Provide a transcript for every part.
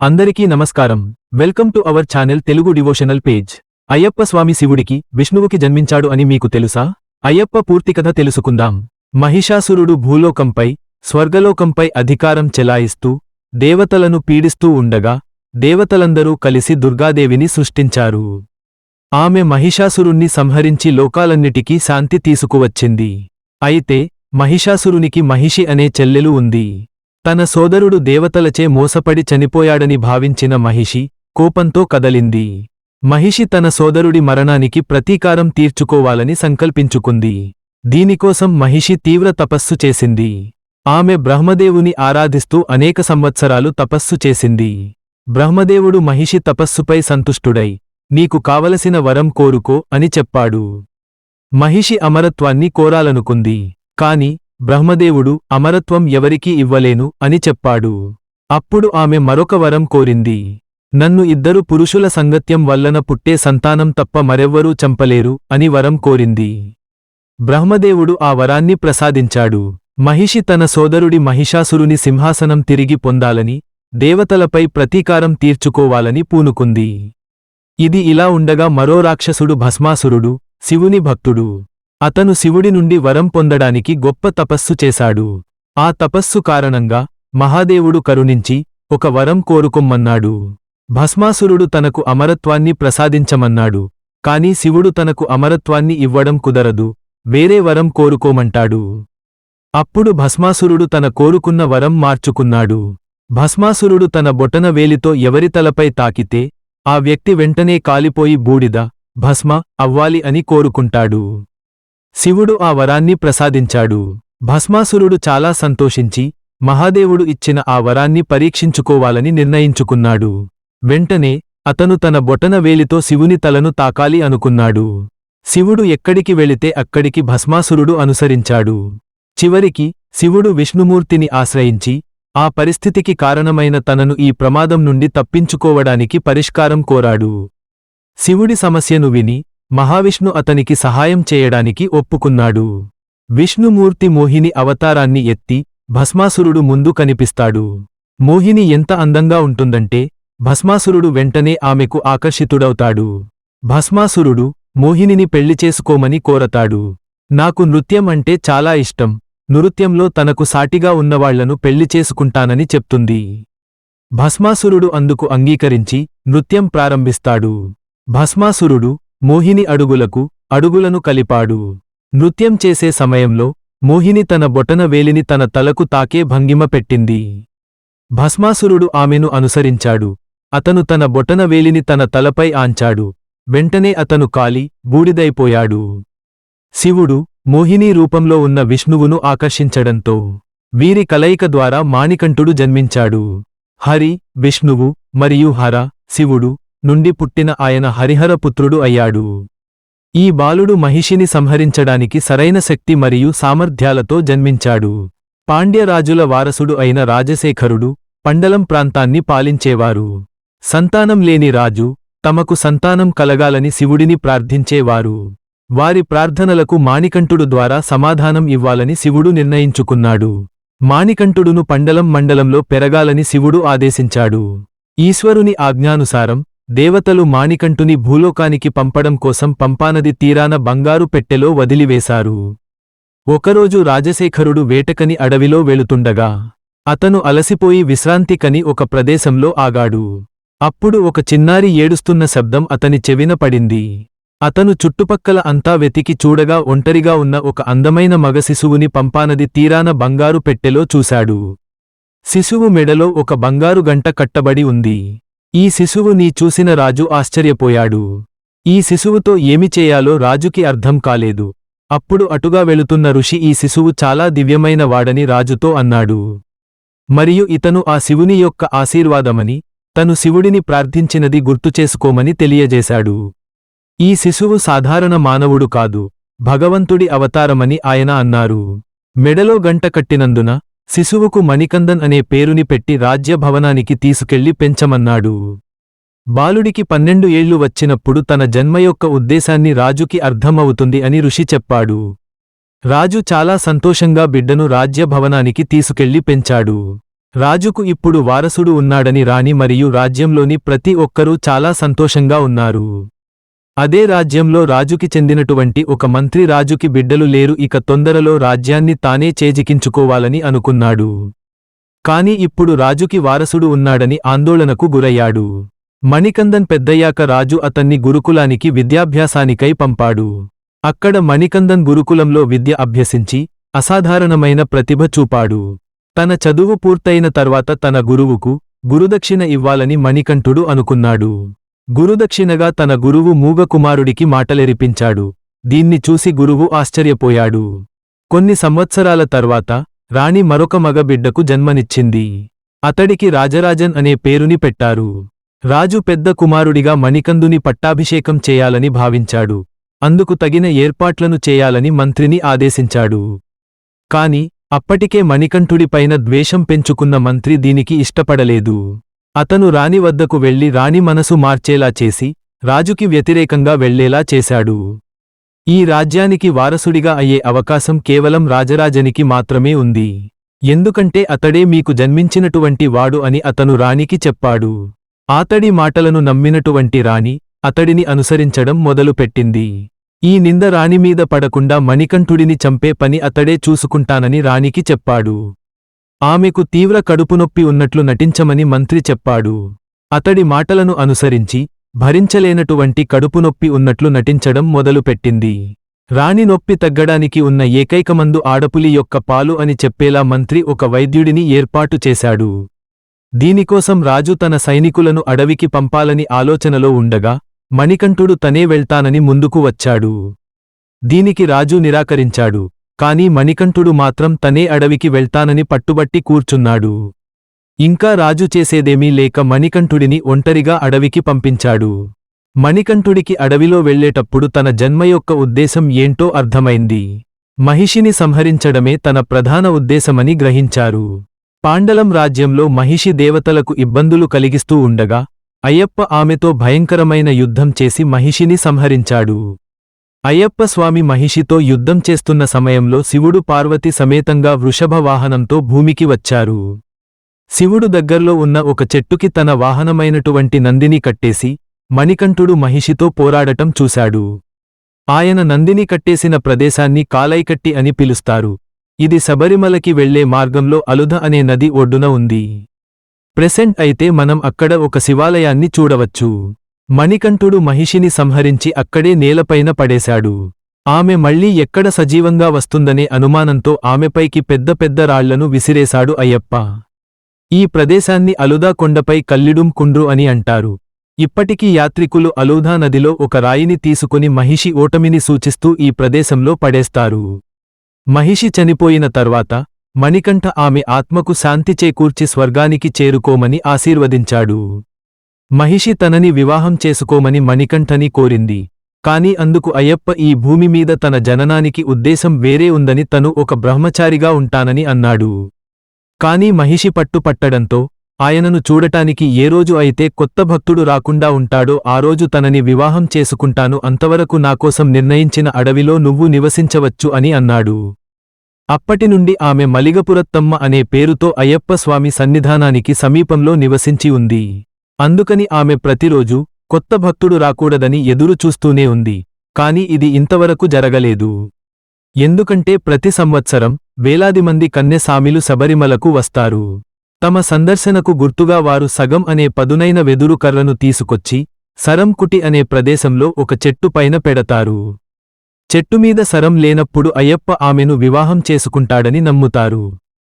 అందరికీ నమస్కారం. Welcome to our channel Telugu devotional page. Ayyappa Swami శివుడికి విష్ణువుకి జన్మించాడు అని మీకు తెలుసా? అయ్యప్ప పూర్తి కథ తెలుసుకుందాం. మహిషాసురుడు భూలోకంపై స్వర్గలోకంపై అధికారం చెలాయిస్తూ దేవతలను పీడిస్తూ ఉండగా దేవతలందరూ కలిసి దుర్గాదేవిని సృష్టించారు. ఆమె మహిషాసురుణ్ణి సంహరించి లోకాలన్నిటికీ శాంతి తీసుకువచ్చింది. అయితే మహిషాసురునికి మహిషి అనే చెల్లెలు ఉంది. తన సోదరుడు దేవతలచే మోసపడి చనిపోయాడని భావించిన మహిషి కోపంతో కదలింది. మహిషి తన సోదరుడి మరణానికి ప్రతీకారం తీర్చుకోవాలని సంకల్పించుకుంది. దీనికోసం మహిషి తీవ్ర తపస్సు చేసింది. ఆమె బ్రహ్మదేవుని ఆరాధిస్తూ అనేక సంవత్సరాలు తపస్సు చేసింది. బ్రహ్మదేవుడు మహిషి తపస్సుపై సంతుష్టుడై నీకు కావలసిన వరం కోరుకో అని చెప్పాడు. మహిషి అమరత్వాన్ని కోరాలనుకుంది. కాని బ్రహ్మదేవుడు అమరత్వం ఎవరికీ ఇవ్వలేను అని చెప్పాడు. అప్పుడు ఆమె మరొక వరం కోరింది. నన్ను ఇద్దరు పురుషుల సంగత్యం వల్లన పుట్టే సంతానం తప్ప మరెవ్వరూ చంపలేరు అని వరం కోరింది. బ్రహ్మదేవుడు ఆ వరాన్ని ప్రసాదించాడు. మహిషి తన సోదరుడి మహిషాసురుని సింహాసనం తిరిగి పొందాలని దేవతలపై ప్రతీకారం తీర్చుకోవాలని పూనుకుంది. ఇది ఇలా ఉండగా మరో రాక్షసుడు భస్మాసురుడు శివుని భక్తుడు. అతను శివుడి నుండి వరం పొందడానికి గొప్ప తపస్సు చేశాడు. ఆ తపస్సు కారణంగా మహాదేవుడు కరుణించి ఒక వరం కోరుకొమ్మన్నాడు. భస్మాసురుడు తనకు అమరత్వాన్ని ప్రసాదించమన్నాడు. కాని శివుడు తనకు అమరత్వాన్ని ఇవ్వడం కుదరదు, వేరే వరం కోరుకోమంటాడు. అప్పుడు భస్మాసురుడు తన కోరుకున్న వరం మార్చుకున్నాడు. భస్మాసురుడు తన బొటన వేలితో ఎవరి తలపై తాకితే ఆ వ్యక్తి వెంటనే కాలిపోయి బూడిద, భస్మ అవ్వాలి అని కోరుకుంటాడు. శివుడు ఆ వరాన్ని ప్రసాదించాడు. భస్మాసురుడు చాలా సంతోషించి మహాదేవుడు ఇచ్చిన ఆ వరాన్ని పరీక్షించుకోవాలని నిర్ణయించుకున్నాడు. వెంటనే అతను తన బొటన వేలితో శివుని తలను తాకాలి అనుకున్నాడు. శివుడు ఎక్కడికి వెళితే అక్కడికి భస్మాసురుడు అనుసరించాడు. చివరికి శివుడు విష్ణుమూర్తిని ఆశ్రయించి ఆ పరిస్థితికి కారణమైన తనను ఈ ప్రమాదం నుండి తప్పించుకోవడానికి పరిష్కారం కోరాడు. శివుడి సమస్యను విని మహావిష్ణు అతనికి సహాయం చేయడానికి ఒప్పుకున్నాడు. విష్ణుమూర్తి మోహిని అవతారాన్ని ఎత్తి భస్మాసురుడు ముందు కనిపిస్తాడు. మోహిని ఎంత అందంగా ఉంటుందంటే భస్మాసురుడు వెంటనే ఆమెకు ఆకర్షితుడవుతాడు. భస్మాసురుడు మోహినిని పెళ్లి చేసుకోమని కోరతాడు. నాకు నృత్యం అంటే చాలా ఇష్టం, నృత్యంలో తనకు సాటిగా ఉన్నవాళ్లను పెళ్లి చేసుకుంటానని చెప్తుంది. భస్మాసురుడు అందుకు అంగీకరించి నృత్యం ప్రారంభిస్తాడు. భస్మాసురుడు మోహిని అడుగులను కలిపాడు. నృత్యం చేసే సమయంలో మోహిని తన బొటన వేలిని తన తలకు తాకే భంగిమ పెట్టింది. భస్మాసురుడు ఆమెను అనుసరించాడు. అతను తన బొటన వేలిని తన తలపై ఆంచాడు. వెంటనే అతను కాలి బూడిదైపోయాడు. శివుడు మోహిని రూపంలో ఉన్న విష్ణువును ఆకర్షించడంతో వీరి కలయిక ద్వారా మాణికంఠుడు జన్మించాడు. హరి, విష్ణువు మరియు హర, శివుడు నుండి పుట్టిన ఆయన హరిహర పుత్రుడు అయ్యాడు. ఈ బాలుడు మహిషిని సంహరించడానికి సరైన శక్తి మరియు సామర్థ్యాలతో జన్మించాడు. పాండ్యరాజుల వారసుడు అయిన రాజశేఖరుడు పండలం ప్రాంతాన్ని పాలించేవారు. సంతానం లేని రాజు తమకు సంతానం కలగాలని శివుడిని ప్రార్థించేవారు. వారి ప్రార్థనలకు మాణికంఠుడు ద్వారా సమాధానం ఇవ్వాలని శివుడు నిర్ణయించుకున్నాడు. మాణికంఠుడును పండలం మండలంలో పెరగాలని శివుడు ఆదేశించాడు. ఈశ్వరుని ఆజ్ఞానుసారం దేవతలు మాణికంఠుని భూలోకానికి పంపడం కోసం పంపానది తీరాన బంగారు పెట్టెలో వదిలివేశారు. ఒకరోజు రాజశేఖరుడు వేటకని అడవిలో వెళుతుండగా అతను అలసిపోయి విశ్రాంతికని ఒక ప్రదేశంలో ఆగాడు. అప్పుడు ఒక చిన్నారి ఏడుస్తున్న శబ్దం అతని చెవిన పడింది. అతను చుట్టుపక్కల అంతా వెతికి చూడగా ఒంటరిగా ఉన్న ఒక అందమైన మగ శిశువుని పంపానది తీరాన బంగారు పెట్టెలో చూశాడు. శిశువు మెడలో ఒక బంగారు గంట కట్టబడి ఉంది. ఈ శిశువుని చూసిన రాజు ఆశ్చర్యపోయాడు. ఈ శిశువుతో ఏమి చేయాలో రాజుకి అర్థం కాలేదు. అప్పుడు అటుగా వెళుతున్న ఋషి ఈ శిశువు చాలా దివ్యమైన వాడని రాజుతో అన్నాడు. మరియు ఇతను ఆ శివుని యొక్క ఆశీర్వాదమని, తను శివుడిని ప్రార్థించినది గుర్తుచేసుకోమని తెలియజేశాడు. ఈ శిశువు సాధారణ మానవుడు కాదు, భగవంతుడి అవతారమని ఆయన అన్నారు. మెడలో గంట కట్టినందున శిశువుకు మణికందన్ అనే పేరుని పెట్టి రాజ్యభవనానికి తీసుకెళ్లి పెంచమన్నాడు. బాలుడికి 12 ఏళ్లు వచ్చినప్పుడు తన జన్మ యొక్క ఉద్దేశాన్ని రాజుకి అర్థమవుతుంది అని ఋషి చెప్పాడు. రాజు చాలా సంతోషంగా బిడ్డను రాజ్యభవనానికి తీసుకెళ్లి పెంచాడు. రాజుకు ఇప్పుడు వారసుడు ఉన్నాడని రాణి మరియు రాజ్యంలోని ప్రతి ఒక్కరూ చాలా సంతోషంగా ఉన్నారు. అదే రాజ్యంలో రాజుకి చెందినటువంటి ఒక మంత్రి రాజుకి బిడ్డలు లేరు, ఇక తొందరలో రాజ్యాన్ని తానే చేజికించుకోవాలని అనుకున్నాడు. కాని ఇప్పుడు రాజుకి వారసుడు ఉన్నాడని ఆందోళనకు గురయ్యాడు. మణికందన్ పెద్దయ్యాక రాజు అతన్ని గురుకులానికి విద్యాభ్యాసానికై పంపాడు. అక్కడ మణికందన్ గురుకులంలో విద్య అభ్యసించి అసాధారణమైన ప్రతిభ చూపాడు. తన చదువు పూర్తయిన తర్వాత తన గురువుకు గురుదక్షిణ ఇవ్వాలని మణికంఠుడు అనుకున్నాడు. గురుదక్షిణగా తన గురువు మూగ కుమారుడికి మాటలెరిపించాడు. దీన్ని చూసి గురువు ఆశ్చర్యపోయాడు. కొన్ని సంవత్సరాల తర్వాత రాణి మరొక మగ బిడ్డకు జన్మనిచ్చింది. అతడికి రాజరాజన్ అనే పేరుని పెట్టారు. రాజు పెద్ద కుమారుడిగా మణికందుని పట్టాభిషేకం చేయాలని భావించాడు. అందుకు తగిన ఏర్పాట్లను చేయాలని మంత్రిని ఆదేశించాడు. కాని అప్పటికే మణికంఠుడిపైన ద్వేషం పెంచుకున్న మంత్రి దీనికి ఇష్టపడలేదు. అతను రాణి వద్దకు వెళ్లి రాణి మనసు మార్చేలా చేసి రాజుకి వ్యతిరేకంగా వెళ్లేలా చేశాడు. ఈ రాజ్యానికి వారసుడిగా అయ్యే అవకాశం కేవలం రాజరాజనికి మాత్రమే ఉంది. ఎందుకంటే అతడే మీకు జన్మించినటువంటి వాడు అని అతను రాణికి చెప్పాడు. అతడి మాటలను నమ్మినటువంటి రాణి అతడిని అనుసరించడం మొదలుపెట్టింది. ఈ నింద రాణిమీద పడకుండా మణికంఠుడిని చంపే పని అతడే చూసుకుంటానని రాణికి చెప్పాడు. ఆమెకు తీవ్ర కడుపునొప్పి ఉన్నట్లు నటించమని మంత్రి చెప్పాడు. అతడి మాటలను అనుసరించి భరించలేనటువంటి కడుపునొప్పి ఉన్నట్లు నటించడం మొదలుపెట్టింది. రాణి నొప్పి తగ్గడానికి ఉన్న ఏకైక మందు ఆడపులి యొక్క పాలు అని చెప్పేలా మంత్రి ఒక వైద్యుడిని ఏర్పాటు చేశాడు. దీనికోసం రాజు తన సైనికులను అడవికి పంపాలని ఆలోచనలో ఉండగా మణికంఠుడు తనే వెళ్తానని ముందుకు వచ్చాడు. దీనికి రాజు నిరాకరించాడు. కాని మణికంఠుడు మాత్రం తనే అడవికి వెళ్తానని పట్టుబట్టి కూర్చున్నాడు. ఇంకా రాజు చేసేదేమీ లేక మణికంఠుడిని ఒంటరిగా అడవికి పంపించాడు. మణికంఠుడికి అడవిలో వెళ్లేటప్పుడు తన జన్మ యొక్క ఉద్దేశం ఏంటో అర్థమైంది. మహిషిని సంహరించడమే తన ప్రధాన ఉద్దేశమని గ్రహించారు. పాండలం రాజ్యంలో మహిషి దేవతలకు ఇబ్బందులు కలిగిస్తూ ఉండగా అయ్యప్ప ఆమెతో భయంకరమైన యుద్ధం చేసి మహిషిని సంహరించాడు. అయ్యప్ప స్వామి మహిషితో యుద్ధం చేస్తున్న సమయంలో శివుడు పార్వతి సమేతంగా వృషభ వాహనంతో భూమికి వచ్చారు. శివుడు దగ్గర్లో ఉన్న ఒక చెట్టుకి తన వాహనమైనటువంటి నందిని కట్టేసి మణికంఠుడు మహిషితో పోరాడటం చూశాడు. ఆయన నందిని కట్టేసిన ప్రదేశాన్ని కాలైకట్టి అని పిలుస్తారు. ఇది శబరిమలకి వెళ్లే మార్గంలో అలుధ అనే నది ఒడ్డున ఉంది. ప్రెసెంట్ అయితే మనం అక్కడ ఒక శివాలయాన్ని చూడవచ్చు. మణికంఠుడు మహిషిని సంహరించి అక్కడే నేలపైన పడేశాడు. ఆమె మళ్లీ ఎక్కడ సజీవంగా వస్తుందనే అనుమానంతో ఆమెపైకి పెద్ద పెద్ద రాళ్లను విసిరేశాడు అయ్యప్ప. ఈ ప్రదేశాన్ని అలుదా కొండపై కల్లిడుం కుండ్రు అని అంటారు. ఇప్పటికీ యాత్రికులు అలూధా నదిలో ఒక రాయిని తీసుకుని మహిషి ఓటమిని సూచిస్తూ ఈ ప్రదేశంలో పడేస్తారు. మహిషి చనిపోయిన తర్వాత మణికంఠ ఆమె ఆత్మకు శాంతి చేకూర్చి స్వర్గానికి చేరుకోమని ఆశీర్వదించాడు. మహిషి తనని వివాహం చేసుకోమని మణికంఠని కోరింది. కాని అందుకు అయ్యప్ప ఈ భూమి మీద తన జననానికి ఉద్దేశం వేరే ఉందని తను ఒక బ్రహ్మచారిగా ఉంటానని అన్నాడు. కాని మహిషి పట్టుపట్టడంతో ఆయనను చూడటానికి ఏ రోజు అయితే కొత్త భక్తుడు రాకుండా ఉంటాడో ఆ రోజు తనని వివాహం చేసుకుంటాను, అంతవరకు నాకోసం నిర్ణయించిన అడవిలో నువ్వు నివసించవచ్చు అని అన్నాడు. అప్పటినుండి ఆమె మలిగపురత్తమ్మ అనే పేరుతో అయ్యప్ప స్వామి సన్నిధానానికి సమీపంలో నివసించి ఉంది. అందుకని ఆమె ప్రతిరోజూ కొత్త భక్తుడు రాకూడదని ఎదురు చూస్తూనే ఉంది. కాని ఇది ఇంతవరకు జరగలేదు. ఎందుకంటే ప్రతి సంవత్సరం వేలాది మంది కన్యసామిలు శబరిమలకు వస్తారు. తమ సందర్శనకు గుర్తుగా వారు సగం అనే పదునైన వెదురు కర్రను తీసుకొచ్చి సరంకుటి అనే ప్రదేశంలో ఒక చెట్టు పైన పెడతారు. చెట్టుమీద సరం లేనప్పుడు అయ్యప్ప ఆమెను వివాహం చేసుకుంటాడని నమ్ముతారు.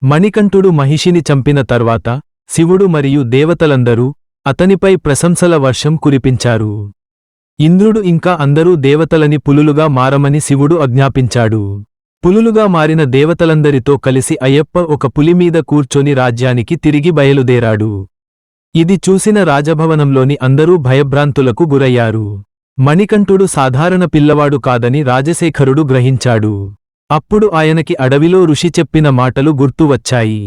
మణికంఠుడు మహిషిని చంపిన తర్వాత శివుడు మరియు దేవతలందరూ అతనిపై ప్రశంసల వర్షం కురిపించారు. ఇంద్రుడు ఇంకా అందరూ దేవతలని పులులుగా మారమని శివుడు ఆజ్ఞాపించాడు. పులులుగా మారిన దేవతలందరితో కలిసి అయ్యప్ప ఒక పులిమీద కూర్చొని రాజ్యానికి తిరిగి బయలుదేరాడు. ఇది చూసిన రాజభవనంలోని అందరూ భయభ్రాంతులకు గురయ్యారు. మణికంఠుడు సాధారణ పిల్లవాడు కాదని రాజశేఖరుడు గ్రహించాడు. అప్పుడు ఆయనకి అడవిలో ఋషి చెప్పిన మాటలు గుర్తు వచ్చాయి.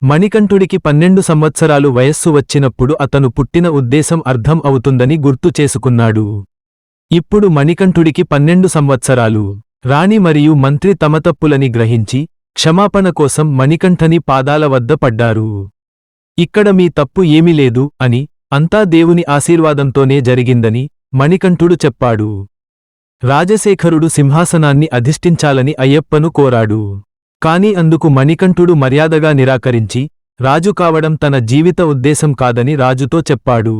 మణికంఠుడికి 12 సంవత్సరాలు వయస్సు వచ్చినప్పుడు అతను పుట్టిన ఉద్దేశం అర్థం అవుతుందని గుర్తు చేసుకున్నాడు. ఇప్పుడు మణికంఠుడికి 12 సంవత్సరాలు. రాణి మరియు మంత్రి తమ తప్పులని గ్రహించి క్షమాపణ కోసం మణికంఠని పాదాల వద్ద పడ్డారు. ఇక్కడ మీ తప్పు ఏమీ లేదు అని, అంతా దేవుని ఆశీర్వాదంతోనే జరిగిందని మణికంఠుడు చెప్పాడు. రాజశేఖరుడు సింహాసనాన్ని అధిష్ఠించాలని అయ్యప్పను కోరాడు. కాని అందుకు మణికంఠుడు మర్యాదగా నిరాకరించి, రాజు కావడం తన జీవిత ఉద్దేశం కాదని రాజుతో చెప్పాడు.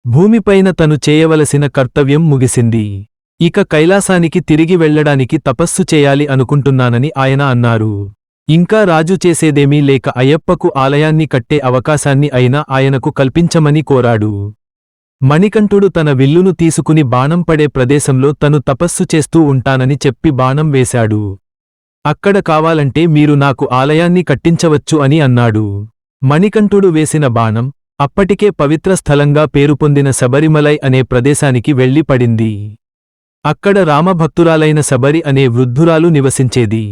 భూమిపైన తను చేయవలసిన కర్తవ్యం ముగిసింది. ఇక కైలాసానికి తిరిగి వెళ్లడానికి తపస్సు చేయాలి అనుకుంటున్నానని ఆయన అన్నారు. ఇంకా రాజు చేసేదేమీ లేక అయ్యప్పకు ఆలయాన్ని కట్టే అవకాశాన్ని అయినా ఆయనకు కల్పించమని కోరాడు. మణికంఠుడు తన విల్లును తీసుకుని బాణం పడే ప్రదేశంలో తను తపస్సు చేస్తూ ఉంటానని చెప్పి బాణం వేశాడు. అక్కడ కావాలంటే మీరు నాకు ఆలయాన్ని కట్టించవచ్చు అని అన్నాడు. మణికంఠుడు వేసిన బాణం అప్పటికే పవిత్ర స్థలంగా పేరుపొందిన శబరిమలై అనే ప్రదేశానికి వెళ్లి పడింది. అక్కడ రామభక్తురాలైన శబరి అనే వృద్ధురాలు నివసించేది.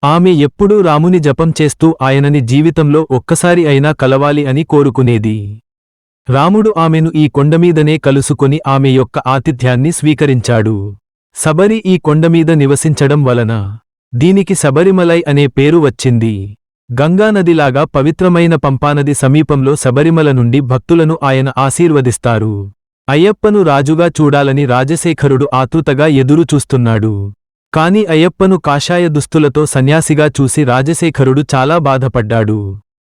ఆమె ఎప్పుడూ రాముని జపం చేస్తూ ఆయనని జీవితంలో ఒక్కసారి అయినా కలవాలి అని కోరుకునేది. రాముడు ఆమెను ఈ కొండమీదనే కలుసుకొని ఆమె యొక్క ఆతిథ్యాన్ని స్వీకరించాడు. శబరి ఈ కొండమీద నివసించడం వలన దీనికి శబరిమలై అనే పేరు వచ్చింది. గంగానదిలాగా పవిత్రమైన పంపానది సమీపంలో శబరిమల నుండి భక్తులను ఆయన ఆశీర్వదిస్తారు. అయ్యప్పను రాజుగా చూడాలని రాజశేఖరుడు ఆతృతగా ఎదురు చూస్తున్నాడు. కాని అయ్యప్పను కాషాయ దుస్తులతో సన్యాసిగా చూసి రాజశేఖరుడు చాలా బాధపడ్డాడు.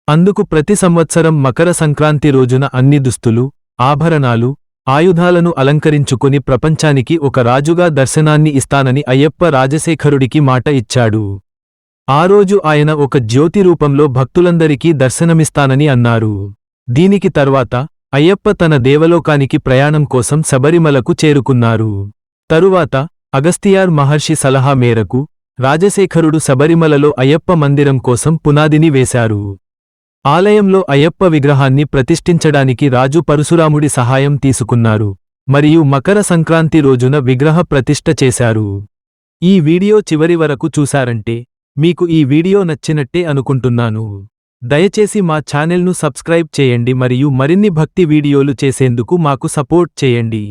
అందుకు ప్రతి సంవత్సరం మకర సంక్రాంతి రోజున అన్ని దుస్తులు, ఆభరణాలు, ఆయుధాలను అలంకరించుకుని ప్రపంచానికి ఒక రాజుగా దర్శనాన్ని ఇస్తానని అయ్యప్ప రాజశేఖరుడికి మాట ఇచ్చాడు. ఆ రోజు ఆయన ఒక జ్యోతి రూపంలో భక్తులందరికీ దర్శనమిస్తానని అన్నారు. దీనికి తర్వాత అయ్యప్ప తన దేవలోకానికి ప్రయాణం కోసం శబరిమలకు చేరుకున్నారు. తరువాత అగస్తియార్ మహర్షి సలహా మేరకు రాజశేఖరుడు శబరిమలలో అయ్యప్ప మందిరం కోసం పునాదిని వేశారు. ఆలయంలో అయ్యప్ప విగ్రహాన్ని ప్రతిష్ఠించడానికి రాజు పరశురాముడి సహాయం తీసుకున్నారు మరియు మకర సంక్రాంతి రోజున విగ్రహ ప్రతిష్ఠ చేశారు. ఈ వీడియో చివరి వరకు చూశారంటే మీకు ఈ వీడియో నచ్చినట్టే అనుకుంటున్నాను. దయచేసి మా ఛానెల్ను సబ్స్క్రైబ్ చేయండి మరియు మరిన్ని భక్తి వీడియోలు చేసేందుకు మాకు సపోర్ట్ చేయండి.